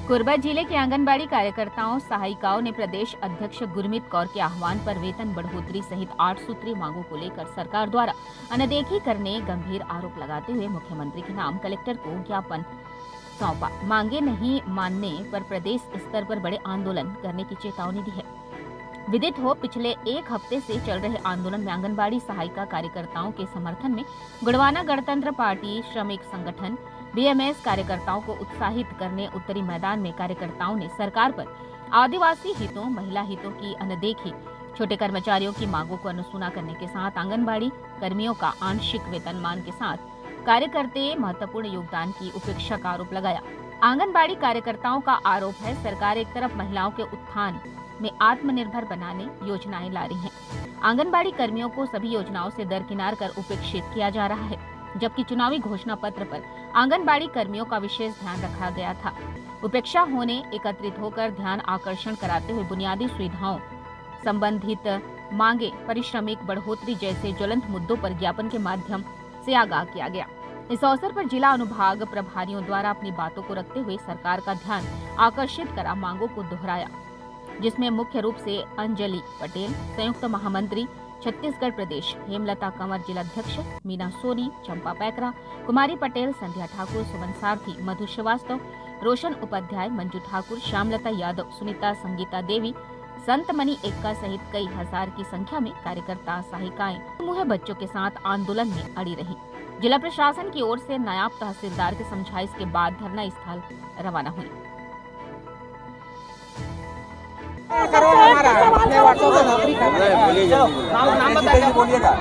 कोरबा जिले के आंगनबाड़ी कार्यकर्ताओं सहायिकाओं ने प्रदेश अध्यक्ष गुरमीत कौर के आह्वान पर वेतन बढ़ोतरी सहित 8 सूत्री मांगों को लेकर सरकार द्वारा अनदेखी करने गंभीर आरोप लगाते हुए मुख्यमंत्री के नाम कलेक्टर को ज्ञापन सौंपा। मांगे नहीं मानने पर प्रदेश स्तर पर बड़े आंदोलन करने की चेतावनी दी है। विदित हो, पिछले एक हफ्ते से चल रहे आंदोलन में आंगनबाड़ी सहायिका कार्यकर्ताओं के समर्थन में गुड़वाना गणतंत्र पार्टी, श्रमिक संगठन, बीएमएस कार्यकर्ताओं को उत्साहित करने उत्तरी मैदान में कार्यकर्ताओं ने सरकार पर आदिवासी हितों, महिला हितों की अनदेखी, छोटे कर्मचारियों की मांगों को अनसुना करने के साथ आंगनबाड़ी कर्मियों का आंशिक वेतनमान के साथ कार्य करते महत्वपूर्ण योगदान की उपेक्षा का आरोप लगाया। आंगनबाड़ी कार्यकर्ताओं का आरोप है, सरकार एक तरफ महिलाओं के उत्थान में आत्मनिर्भर बनाने योजनाएं ला रही है, आंगनबाड़ी कर्मियों को सभी योजनाओं से दरकिनार कर उपेक्षित किया जा रहा है, जबकि चुनावी घोषणा पत्र पर आंगनबाड़ी कर्मियों का विशेष ध्यान रखा गया था। उपेक्षा होने एकत्रित होकर ध्यान आकर्षण कराते हुए बुनियादी सुविधाओं संबंधित मांगे, पारिश्रमिक बढ़ोतरी जैसे ज्वलंत मुद्दों पर ज्ञापन के माध्यम से आगाह किया गया। इस अवसर पर जिला अनुभाग प्रभारियों द्वारा अपनी बातों को रखते हुए सरकार का ध्यान आकर्षित करा मांगों को दोहराया, जिसमें मुख्य रूप से अंजलि पटेल संयुक्त महामंत्री छत्तीसगढ़ प्रदेश, हेमलता कंवर जिलाध्यक्ष, मीना सोनी, चंपा पैकरा, कुमारी पटेल, संध्या ठाकुर, सुमन सारथी, मधु श्रीवास्तव, रोशन उपाध्याय, मंजू ठाकुर, श्यामलता यादव, सुनीता, संगीता देवी, संतमणि एक्का सहित कई हजार की संख्या में कार्यकर्ता सहायिकाएं मुहे बच्चों के साथ आंदोलन में अड़ी रही। जिला प्रशासन की ओर से नायब तहसीलदार के समझाइश के बाद धरना स्थल रवाना हुई।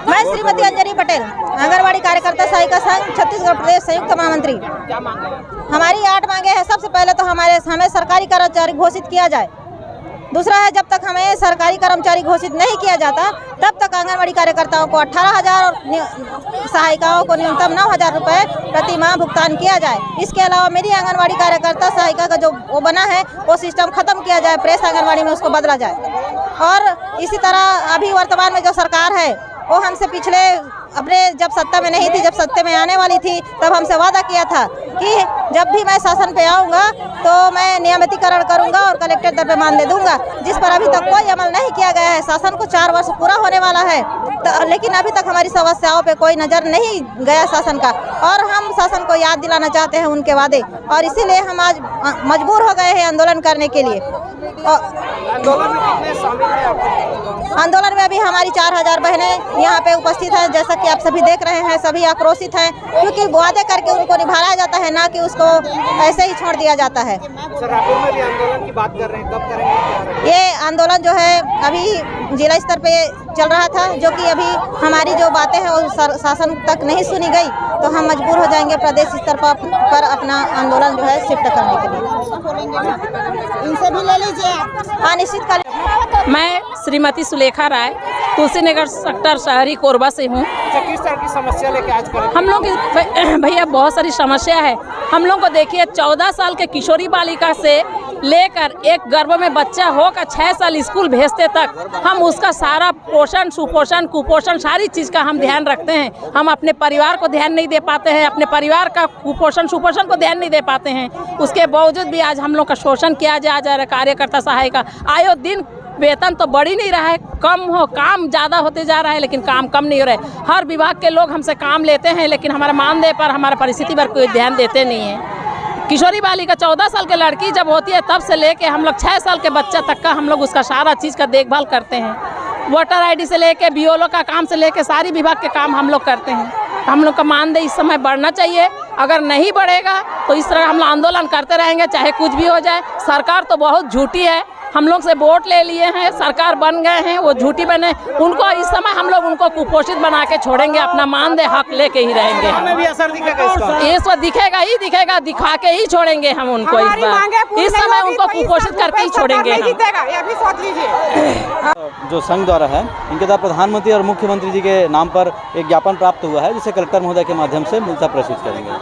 मैं श्रीमती अंजलि पटेल, आंगनबाड़ी कार्यकर्ता सहायिका संघ छत्तीसगढ़ प्रदेश संयुक्त महामंत्री। हमारी 8 मांगे हैं। सबसे पहले तो हमें सरकारी कर्मचारी घोषित किया जाए। दूसरा है, जब तक हमें सरकारी कर्मचारी घोषित नहीं किया जाता तब तक आंगनबाड़ी कार्यकर्ताओं को 18,000 और सहायिकाओं को न्यूनतम 9,000 रुपये प्रति माह भुगतान किया जाए। इसके अलावा मेरी आंगनबाड़ी कार्यकर्ता सहायिका का जो वो बना है वो सिस्टम खत्म किया जाए, प्रेस आंगनबाड़ी में उसको बदला जाए। और इसी तरह अभी वर्तमान में जो सरकार है वो हमसे पिछले अपने जब सत्ता में नहीं थी, जब सत्ता में आने वाली थी तब हमसे वादा किया था कि जब भी मैं शासन पे आऊँगा तो मैं नियमितीकरण करूँगा और कलेक्टर दर पे मानदेय दूंगा, जिस पर अभी तक कोई अमल नहीं किया गया है। शासन को 4 वर्ष पूरा होने वाला है लेकिन अभी तक हमारी समस्याओं पे कोई नज़र नहीं गया शासन का, और हम शासन को याद दिलाना चाहते हैं उनके वादे, और इसीलिए हम आज मजबूर हो गए हैं आंदोलन करने के लिए। आंदोलन में अभी हमारी 4,000 बहनें यहाँ पे उपस्थित हैं। जैसा कि आप सभी देख रहे हैं, सभी आक्रोशित हैं क्योंकि वादे करके उनको निभाया जाता है, ना कि उसको ऐसे ही छोड़ दिया जाता है। रायपुर में भी आंदोलन की बात कर रहे हैं, कब करेंगे? ये आंदोलन जो है अभी जिला स्तर पे चल रहा था, जो कि अभी हमारी जो बातें हैं वो शासन तक नहीं सुनी गई, तो हम मजबूर हो जाएंगे प्रदेश स्तर पर अपना आंदोलन जो है शिफ्ट करने के लिए। इनसे भी ले लीजिए। हाँ, निश्चित काल। मैं श्रीमती सुलेखा राय, तुलसीनगर सेक्टर शहरी कोरबा से हूँ। किस तरह की समस्या लेके आज करें? हम लोग भैया बहुत सारी समस्या है। हम लोग को देखिए 14 साल के किशोरी बालिका से लेकर एक गर्भ में बच्चा होकर 6 साल स्कूल भेजते तक हम उसका सारा पोषण, सुपोषण, कुपोषण सारी चीज़ का हम ध्यान रखते हैं। हम अपने परिवार को ध्यान नहीं दे पाते हैं, अपने परिवार का कुपोषण, सुपोषण को ध्यान नहीं दे पाते हैं। उसके बावजूद भी आज हम लोग का शोषण किया जा रहा है। कार्यकर्ता सहायिका आयो दिन वेतन तो बढ़ ही नहीं रहा है, कम हो, काम ज़्यादा होते जा रहा है लेकिन काम कम नहीं हो रहा है। हर विभाग के लोग हमसे काम लेते हैं लेकिन हमारा मानदेय पर, हमारा परिस्थिति पर कोई ध्यान देते नहीं है। किशोरी बालिका 14 साल की लड़की जब होती है तब से लेके हम लोग 6 साल के बच्चा तक का हम लोग उसका सारा चीज़ का देखभाल करते हैं। वोटर आईडी से लेके बीओलो का काम से लेके सारी विभाग के काम हम लोग करते हैं। हम लोग का मानदेय इस समय बढ़ना चाहिए। अगर नहीं बढ़ेगा तो इस तरह हम लोग आंदोलन करते रहेंगे, चाहे कुछ भी हो जाए। सरकार तो बहुत झूठी है, हम लोग से वोट ले लिए हैं, सरकार बन गए हैं, वो झूठी बने। उनको इस समय हम लोग उनको कुपोषित बना के छोड़ेंगे, अपना मानदेय हक लेके ही रहेंगे। हमें भी असर दिखेगा इसका? इस वक्त दिखेगा ही दिखेगा, दिखा के ही छोड़ेंगे हम उनको। इस समय उनको कुपोषित करके ही छोड़ेंगे हम। ये भी सोच लीजिए। जो संघ द्वारा है, इनके द्वारा प्रधानमंत्री और मुख्यमंत्री जी के नाम पर एक ज्ञापन प्राप्त हुआ है, जिसे कलेक्टर महोदय के माध्यम से मूलतः प्रेषित करेंगे।